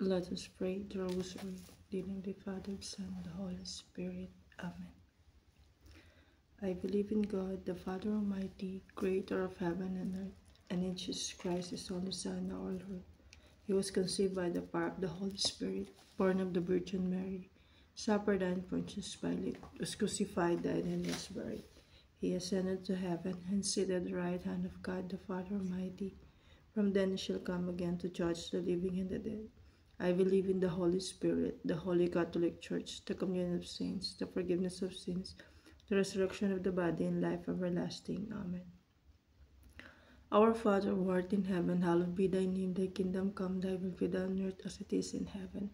Let us pray the Rosary, in the Father, Son, and the Holy Spirit. Amen. I believe in God, the Father Almighty, creator of heaven and earth, and in Jesus Christ, his only Son, our Lord. He was conceived by the power of the Holy Spirit, born of the Virgin Mary, suffered under Pontius Pilate, was crucified, died, and was buried. He ascended to heaven, and seated at the right hand of God, the Father Almighty. From then he shall come again to judge the living and the dead. I believe in the Holy Spirit, the Holy Catholic Church, the communion of saints, the forgiveness of sins, the resurrection of the body, and life everlasting. Amen. Our Father, who art in heaven, hallowed be thy name. Thy kingdom come, thy will be done on earth as it is in heaven.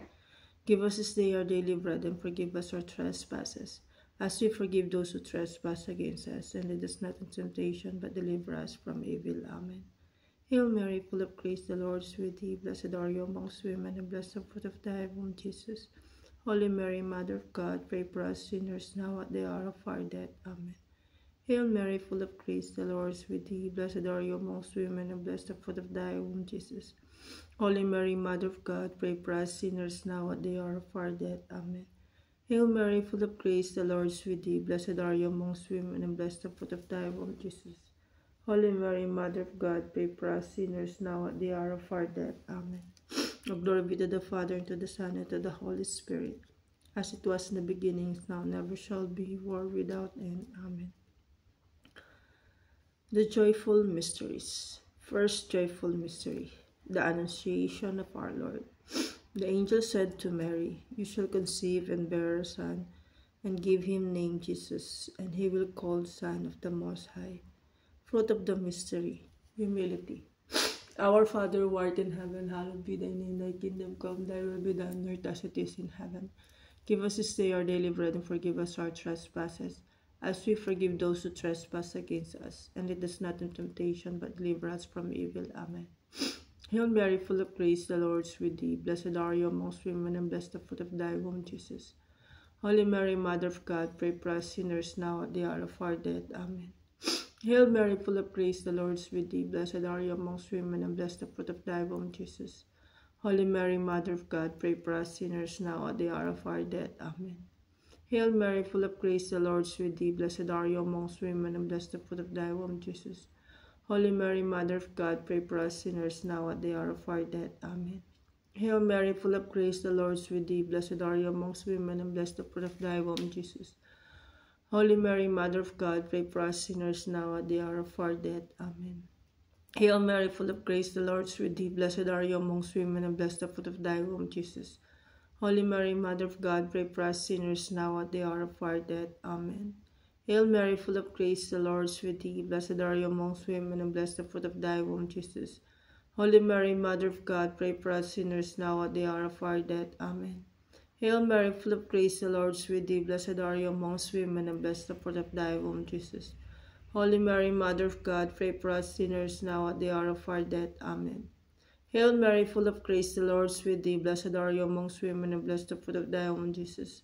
Give us this day our daily bread, and forgive us our trespasses, as we forgive those who trespass against us. And lead us not into temptation, but deliver us from evil. Amen. Hail Mary, full of grace, the Lord is with thee. Blessed are you amongst women, and blessed the fruit of thy womb, Jesus. Holy Mary, Mother of God, pray for us sinners, now at the hour of our death. Amen. Hail Mary, full of grace, the Lord is with thee. Blessed are you amongst women, and blessed the fruit of thy womb, Jesus. Holy Mary, Mother of God, pray for us sinners, now at the hour of our death. Amen. Hail Mary, full of grace, the Lord is with thee. Blessed are you amongst women, and blessed the fruit of thy womb, Jesus. Holy Mary, Mother of God, pray for us sinners, now at the hour of our death. Amen. O glory be to the Father, and to the Son, and to the Holy Spirit, as it was in the beginning, is now, never shall be, world without end. Amen. The Joyful Mysteries. First joyful mystery, the Annunciation of our Lord. The angel said to Mary, You shall conceive and bear a son, and give him name Jesus, and he will call the Son of the Most High. Fruit of the mystery, humility. Our Father who art in heaven, hallowed be thy name. Thy kingdom come, thy will be done on earth as it is in heaven. Give us this day our daily bread, and forgive us our trespasses, as we forgive those who trespass against us. And lead us not into temptation, but deliver us from evil. Amen. Hail Mary, full of grace, the Lord is with thee. Blessed are you amongst women, and blessed the fruit of thy womb, Jesus. Holy Mary, Mother of God, pray for us sinners, now at the hour of our death. Amen. Hail Mary, full of grace, the Lord is with thee. Blessed are you amongst women, and blessed the fruit of thy womb, Jesus. Holy Mary, Mother of God, pray for us sinners, now at the hour of our death. Amen. Hail Mary, full of grace, the Lord is with thee. Blessed are you amongst women, and blessed the fruit of thy womb, Jesus. Holy Mary, Mother of God, pray for us sinners, now at the hour of our death. Amen. Hail Mary, full of grace, the Lord is with thee. Blessed are you amongst women, and blessed the fruit of thy womb, Jesus. Holy Mary, Mother of God, pray for us sinners, now at the hour of our death. Amen. Hail Mary, full of grace, the Lord is with thee. Blessed are you amongst women, and blessed the fruit of thy womb, Jesus. Holy Mary, Mother of God, pray for us sinners, now at the hour of our death. Amen. Hail Mary, full of grace, the Lord is with thee. Blessed are you amongst women, and blessed the fruit of thy womb, Jesus. Holy Mary, Mother of God, pray for us sinners, now at the hour of our death. Amen. Hail Mary, full of grace, the Lord is with thee. Blessed are you amongst women, and blessed the fruit of thy womb, Jesus. Holy Mary, Mother of God, pray for us sinners, now at the hour of our death. Amen. Hail Mary, full of grace, the Lord is with thee. Blessed are you amongst women, and blessed the fruit of thy womb, Jesus.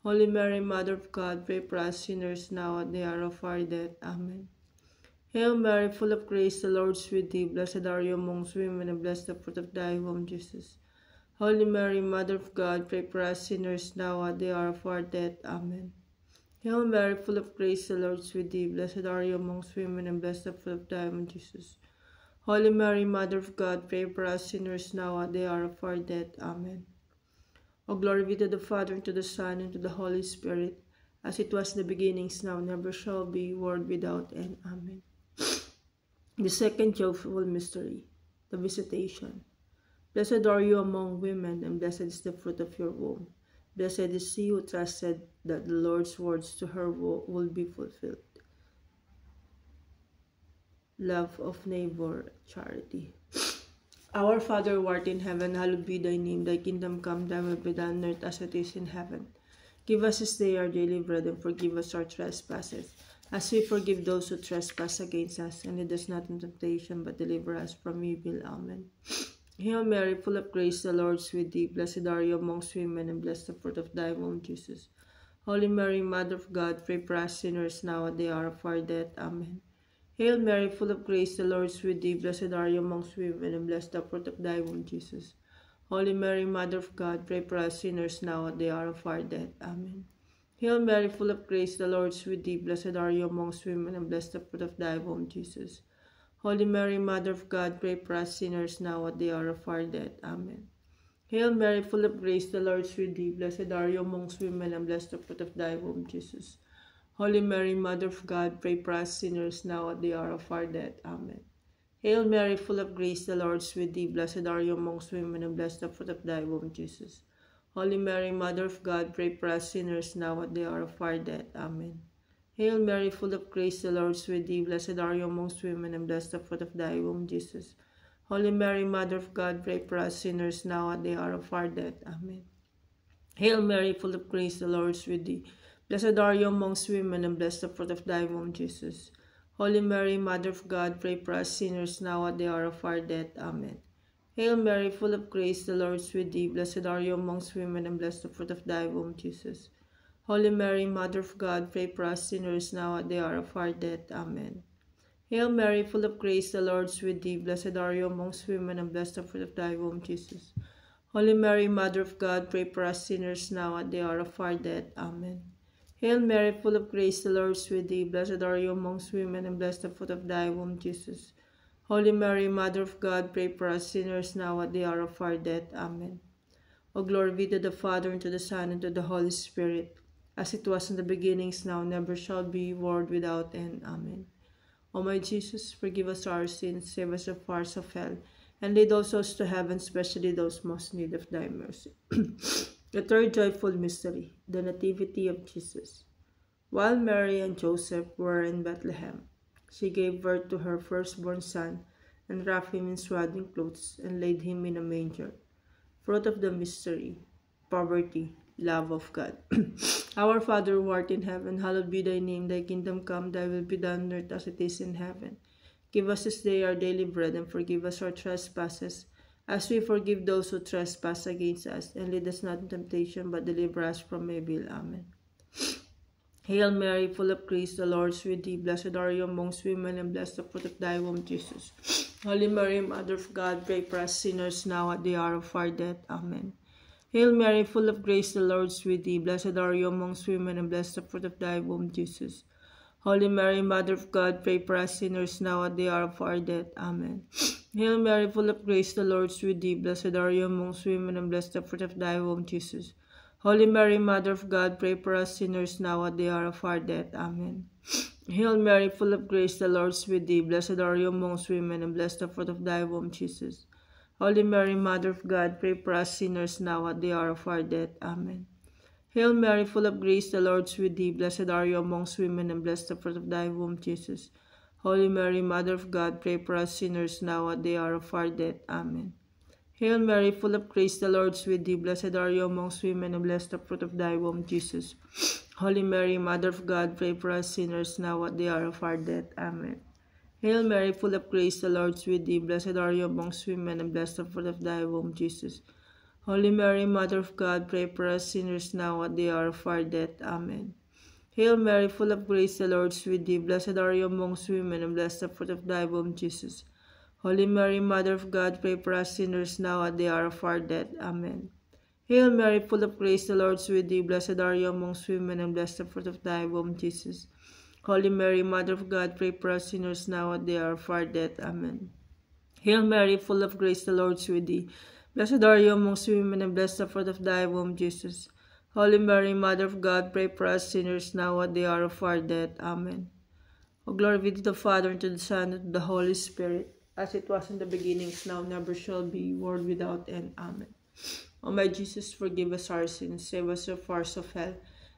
Holy Mary, Mother of God, pray for us sinners, now at the hour of our death. Amen. Hail Mary, full of grace, the Lord is with thee. Blessed are you amongst women, and blessed the fruit of thy womb, Jesus. Holy Mary, Mother of God, pray for us sinners, now at the hour of our death. Amen. Hail Mary, full of grace, the Lord is with thee. Blessed are you amongst women, and blessed the fruit of thy womb, Jesus. Holy Mary, Mother of God, pray for us sinners, now at the hour of our death. Amen. O glory be to the Father, and to the Son, and to the Holy Spirit, as it was in the beginning, is now, never shall be, world without end. Amen. The second joyful mystery, the Visitation. Blessed are you among women, and blessed is the fruit of your womb. Blessed is she who trusted that the Lord's words to her will be fulfilled. Love of neighbor, charity. Our Father who art in heaven, hallowed be thy name. Thy kingdom come, thy will be done on earth as it is in heaven. Give us this day our daily bread, and forgive us our trespasses, as we forgive those who trespass against us. And lead us not into temptation, but deliver us from evil. Amen. Hail Mary, full of grace, the Lord is with thee. Blessed are you amongst women, and blessed the fruit of thy womb, Jesus. Holy Mary, Mother of God, pray for us sinners, now at the hour of our death. Amen. Hail Mary, full of grace, the Lord is with thee. Blessed are you amongst women, and blessed the fruit of thy womb, Jesus. Holy Mary, Mother of God, pray for us sinners now at the hour of our death. Amen. Hail Mary, full of grace, the Lord is with thee. Blessed are you amongst women, and blessed the fruit of thy womb, Jesus. Holy Mary, Mother of God, pray for us sinners now at the hour of our death. Amen. Hail Mary, full of grace, the Lord is with thee. Blessed are you amongst women, and blessed the fruit of thy womb, Jesus. Holy Mary, Mother of God, pray for us sinners now at the hour of our death. Amen. Hail Mary, full of grace, the Lord is with thee. Blessed are you amongst women, and blessed the fruit of thy womb, Jesus. Holy Mary, Mother of God, pray for us sinners now at the hour of our death. Amen. Hail Mary, full of grace, the Lord is with thee. Blessed are you amongst women, and blessed the fruit of thy womb, Jesus. Holy Mary, Mother of God, pray for us sinners now at the hour of our death. Amen. Hail Mary, full of grace, the Lord is with thee. Blessed are you amongst women, and blessed the fruit of thy womb, Jesus. Holy Mary, Mother of God, pray for us sinners now at the hour of our death. Amen. Hail Mary, full of grace, the Lord is with thee. Blessed are you amongst women, and blessed the fruit of thy womb, Jesus. Holy Mary, Mother of God, pray for us sinners now at the hour of our death. Amen. Hail Mary, full of grace, the Lord is with thee. Blessed are you amongst women, and blessed the fruit of thy womb, Jesus. Holy Mary, Mother of God, pray for us sinners now at the hour of our death. Amen. Hail Mary, full of grace, the Lord is with thee. Blessed are you amongst women, and blessed the fruit of thy womb, Jesus. Holy Mary, Mother of God, pray for us sinners now at the hour of our death. Amen. O glory be to the Father, and to the Son, and to the Holy Spirit, as it was in the beginning, is now, never shall be, world without end. Amen. O my Jesus, forgive us our sins, save us from the fires of hell, and lead all souls to heaven, especially those most in need of thy mercy. The third joyful mystery, the Nativity of Jesus. While Mary and Joseph were in Bethlehem, she gave birth to her firstborn son, and wrapped him in swaddling clothes, and laid him in a manger. Fruit of the mystery, poverty, love of God. Our Father who art in heaven, hallowed be thy name. Thy kingdom come, thy will be done on earth as it is in heaven. Give us this day our daily bread, and forgive us our trespasses, as we forgive those who trespass against us. And lead us not into temptation, but deliver us from evil. Amen. Hail Mary, full of grace, the Lord is with thee. Blessed are you amongst women, and blessed the fruit of thy womb, Jesus. Holy Mary, Mother of God, pray for us sinners now at the hour of our death. Amen. Hail Mary, full of grace, the Lord is with thee. Blessed are you amongst women, and blessed the fruit of thy womb, Jesus. Holy Mary, Mother of God, pray for us sinners now at the hour of our death. Amen. Hail Mary, full of grace, the Lord is with thee. Blessed are you amongst women, and blessed the fruit of thy womb, Jesus. Holy Mary, Mother of God, pray for us sinners now at the hour of our death. Amen. Hail Mary, full of grace, the Lord is with thee. Blessed are you amongst women, and blessed the fruit of thy womb, Jesus. Holy Mary, Mother of God, pray for us sinners now at the hour of our death. Amen. Hail Mary, full of grace, the Lord is with thee. Blessed are you amongst women, and blessed the fruit of thy womb, Jesus. Holy Mary, Mother of God, pray for us sinners now at the hour of our death. Amen. Hail Mary, full of grace, the Lord is with thee. Blessed are you amongst women, and blessed the fruit of thy womb, Jesus. Holy Mary, Mother of God, pray for us sinners now at the hour of our death. Amen. Hail Mary, full of grace, the Lord is with thee. Blessed are you amongst women, and blessed the fruit of thy womb, Jesus. Holy Mary, Mother of God, pray for us sinners now at the hour of our death. Amen. Hail Mary, full of grace, the Lord is with thee. Blessed are you amongst women, and blessed the fruit of thy womb, Jesus. Holy Mary, Mother of God, pray for us sinners now at the hour of our death. Amen. Hail Mary, full of grace, the Lord is with thee. Blessed are you amongst women, and blessed the fruit of thy womb, Jesus. Holy Mary, Mother of God, pray for us sinners now at the hour of our death. Amen. Hail Mary, full of grace, the Lord is with thee. Blessed are you amongst women, and blessed the fruit of thy womb, Jesus. Holy Mary, Mother of God, pray for us sinners now at the hour of our death. Amen. O glory be to the Father, and to the Son, and to the Holy Spirit, as it was in the beginning, is now, never shall be, world without end. Amen. O my Jesus, forgive us our sins, save us from the fires of hell,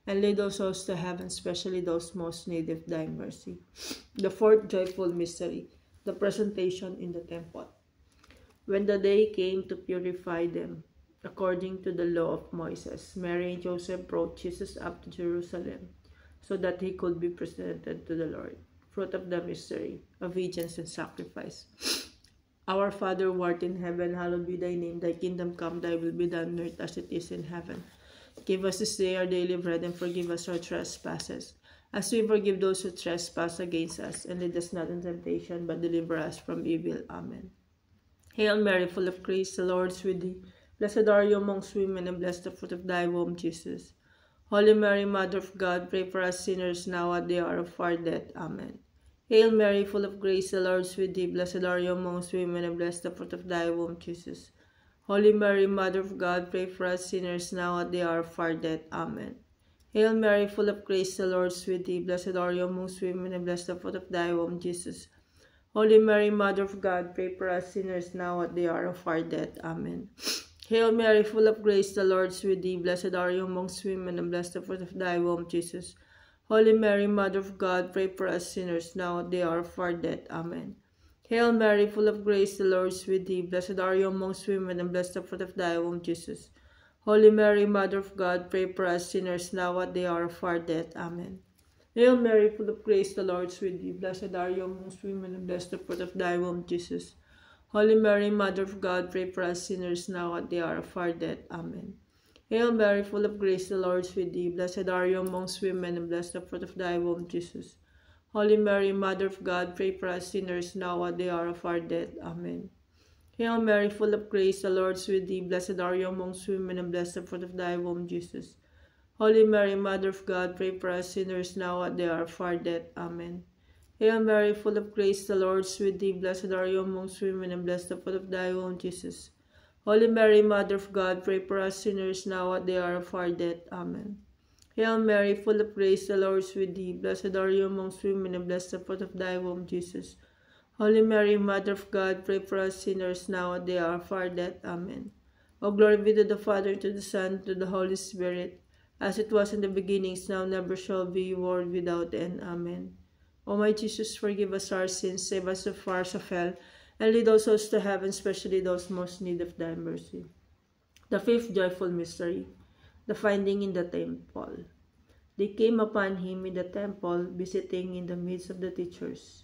and lead all souls to heaven, especially those most in need of thy mercy. The fourth joyful mystery, the presentation in the temple. When the day came to purify them, according to the law of Moses, Mary and Joseph brought Jesus up to Jerusalem, so that he could be presented to the Lord. Fruit of the mystery, obedience and sacrifice. Our Father who art in heaven, hallowed be thy name. Thy kingdom come, thy will be done on earth as it is in heaven. Give us this day our daily bread, and forgive us our trespasses, as we forgive those who trespass against us. And lead us not into temptation, but deliver us from evil. Amen. Hail Mary, full of grace, the Lord is with thee. Blessed are you amongst women, and blessed the fruit of thy womb, Jesus. Holy Mary, Mother of God, pray for us sinners now at the hour of our death. Amen. Hail Mary, full of grace, the Lord is with thee. Blessed are you amongst women, and blessed the fruit of thy womb, Jesus. Holy Mary, Mother of God, pray for us sinners now at the hour of our death. Amen. Hail Mary, full of grace, the Lord is with thee. Blessed are you amongst women, and blessed the fruit of thy womb, Jesus. Holy Mary, Mother of God, pray for us sinners now at the hour of our death. Amen. Hail Mary, full of grace, the Lord is with thee. Blessed are you amongst women, and blessed the fruit of thy womb, Jesus. Holy Mary, Mother of God, pray for us sinners now at the hour of our death. Amen. Hail Mary, full of grace, the Lord is with thee. Blessed are you amongst women, and blessed the fruit of thy womb, Jesus. Holy Mary, Mother of God, pray for us sinners now at the hour of our death. Amen. Hail Mary, full of grace, the Lord is with thee. Blessed are you amongst women, and blessed the fruit of thy womb, Jesus. Holy Mary, Mother of God, pray for us sinners now at the hour of our death. Amen. Hail Mary, full of grace, the Lord is with thee. Blessed are you amongst women, and blessed the fruit of thy womb, Jesus. Holy Mary, Mother of God, pray for us sinners now at the hour of our death. Amen. Hail Mary, full of grace, the Lord is with thee. Blessed are you amongst women, and blessed the fruit of thy womb, Jesus. Holy Mary, Mother of God, pray for us sinners now at the hour of our death. Amen. Hail Mary, full of grace, the Lord is with thee. Blessed are you amongst women, and blessed the fruit of thy womb, Jesus. Holy Mary, Mother of God, pray for us sinners now at the hour of our death. Amen. Hail Mary, full of grace, the Lord is with thee. Blessed are you amongst women, and blessed the fruit of thy womb, Jesus. Holy Mary, Mother of God, pray for us sinners now at the hour of our death. Amen. O glory be to the Father, to the Son, to the Holy Spirit, as it was in the beginning, is now, never shall be, world without end. Amen. O my Jesus, forgive us our sins, save us from the fires of hell, and lead all souls to heaven, especially those most in need of thy mercy. The fifth joyful mystery, the finding in the temple. They came upon him in the temple, visiting in the midst of the teachers,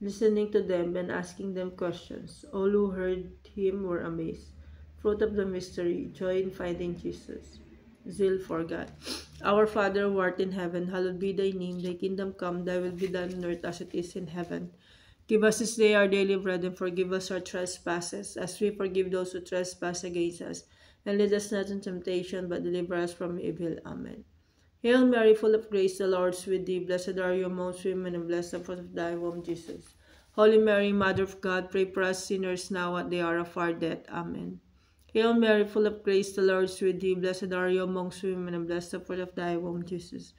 listening to them and asking them questions. All who heard him were amazed. Fruit of the mystery, joy in finding Jesus. Zeal for God. Our Father who art in heaven, hallowed be thy name. Thy kingdom come, thy will be done on earth as it is in heaven. Give us this day our daily bread, and forgive us our trespasses, as we forgive those who trespass against us. And lead us not into temptation, but deliver us from evil. Amen. Hail Mary, full of grace, the Lord is with thee. Blessed are you amongst women, and blessed the fruit of thy womb, Jesus. Holy Mary, Mother of God, pray for us sinners now at the hour of our death. Amen. Hail Mary, full of grace, the Lord is with thee. Blessed are you amongst women, and blessed the fruit of thy womb, Jesus.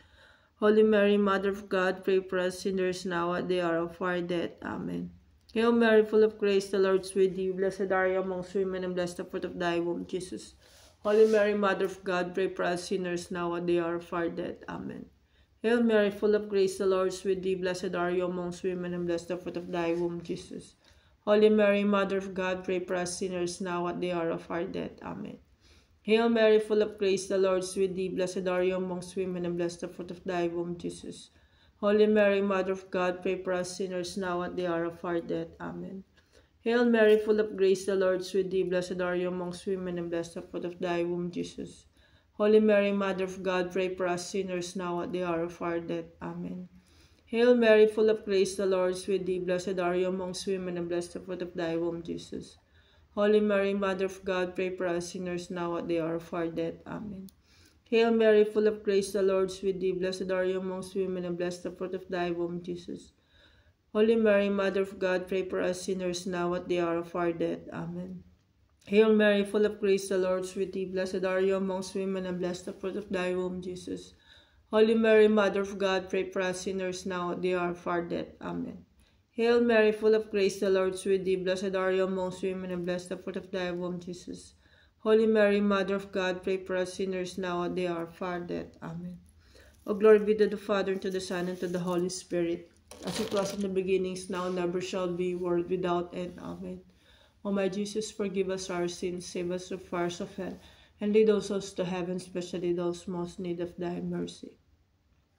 Holy Mary, Mother of God, pray for us sinners now at the hour of our death. Amen. Hail Mary, full of grace, the Lord is with thee. Blessed are you amongst women, and blessed the fruit of thy womb, Jesus. Holy Mary, Mother of God, pray for us sinners now at the hour of our death. Amen. Hail Mary, full of grace, the Lord is with thee. Blessed are you amongst women, and blessed the fruit of thy womb, Jesus. Holy Mary, Mother of God, pray for us sinners now at the hour of our death. Amen. Hail Mary, full of grace, the Lord is with thee. Blessed are you amongst women, and blessed the fruit of thy womb, Jesus. Holy Mary, Mother of God, pray for us sinners now at the hour of our death. Amen. Hail Mary, full of grace, the Lord is with thee. Blessed are you amongst women, and blessed the fruit of thy womb, Jesus. Holy Mary, Mother of God, pray for us sinners now at the hour of our death. Amen. Hail Mary, full of grace, the Lord is with thee. Blessed are you amongst women, and blessed the fruit of thy womb, Jesus. Holy Mary, Mother of God, pray for us sinners now at the hour of our death. Amen. Hail Mary, full of grace, the Lord is with thee. Blessed are you amongst women, and blessed the fruit of thy womb, Jesus. Holy Mary, Mother of God, pray for us sinners now at the hour of our death. Amen. Hail Mary, full of grace, the Lord is with thee. Blessed are you amongst women, and blessed the fruit of thy womb, Jesus. Holy Mary, Mother of God, pray for us sinners now at the hour of our death. Amen. Hail Mary, full of grace, the Lord is with thee. Blessed are you amongst women, and blessed the fruit of thy womb, Jesus. Holy Mary, Mother of God, pray for us sinners now at the hour of our death. Amen. O glory be to the Father, and to the Son, and to the Holy Spirit, as it was in the beginning, is now, never shall be, world without end. Amen. O my Jesus, forgive us our sins, save us from the fires of hell, and lead all souls to heaven, especially those most in need of thy mercy.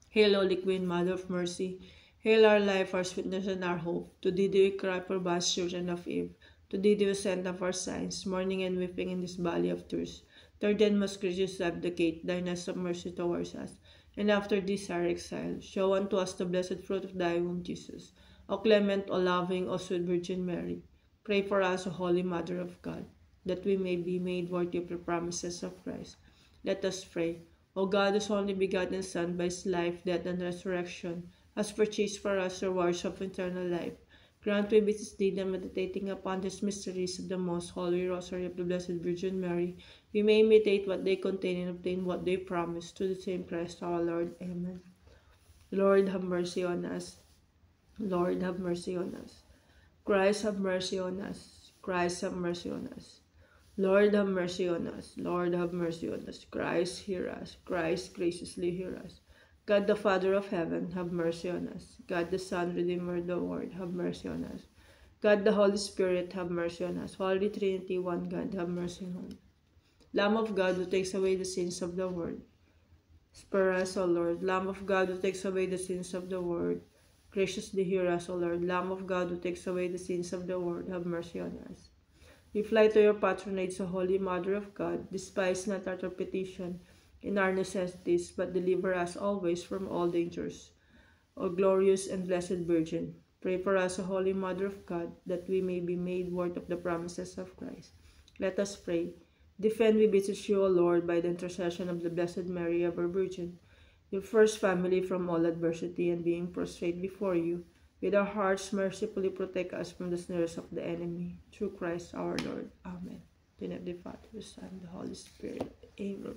Hail, Holy Queen, Mother of Mercy. Hail our life, our sweetness, and our hope. To thee do we cry, poor base children of Eve. To thee do we send up our sighs, mourning and weeping in this valley of tears. Turn then, most gracious Advocate, thine eyes of mercy towards us, and after this our exile, show unto us the blessed fruit of thy womb, Jesus. O clement, O loving, O sweet Virgin Mary, pray for us, O Holy Mother of God. that we may be made worthy of the promises of Christ. Let us pray. O God, whose only begotten Son, by his life, death, and resurrection, has purchased for us rewards of eternal life, grant, we beseech thee, that meditating upon these mysteries of the most holy Rosary of the Blessed Virgin Mary, we may imitate what they contain and obtain what they promise, through the same Christ our Lord. Amen. Lord, have mercy on us. Lord, have mercy on us. Christ, have mercy on us. Christ, have mercy on us. Lord, have mercy on us. Lord, have mercy on us. Christ, hear us. Christ, graciously hear us. God the Father of heaven, have mercy on us. God the Son, Redeemer of the world, have mercy on us. God the Holy Spirit, have mercy on us. Holy Trinity, one God, have mercy on us. Lamb of God, who takes away the sins of the world, spare us, O Lord. Lamb of God, who takes away the sins of the world, graciously hear us, O Lord. Lamb of God, who takes away the sins of the world, have mercy on us. We fly to your patronage, O Holy Mother of God. Despise not our petition in our necessities, but deliver us always from all dangers. O glorious and blessed Virgin, pray for us, O Holy Mother of God, that we may be made worthy of the promises of Christ. Let us pray. Defend, we beseech you, O Lord, by the intercession of the Blessed Mary, ever Virgin, your first family from all adversity, and being prostrate before you, with our hearts mercifully protect us from the snares of the enemy. Through Christ our Lord. Amen. In the name of the Father, the Son, and the Holy Spirit. Amen.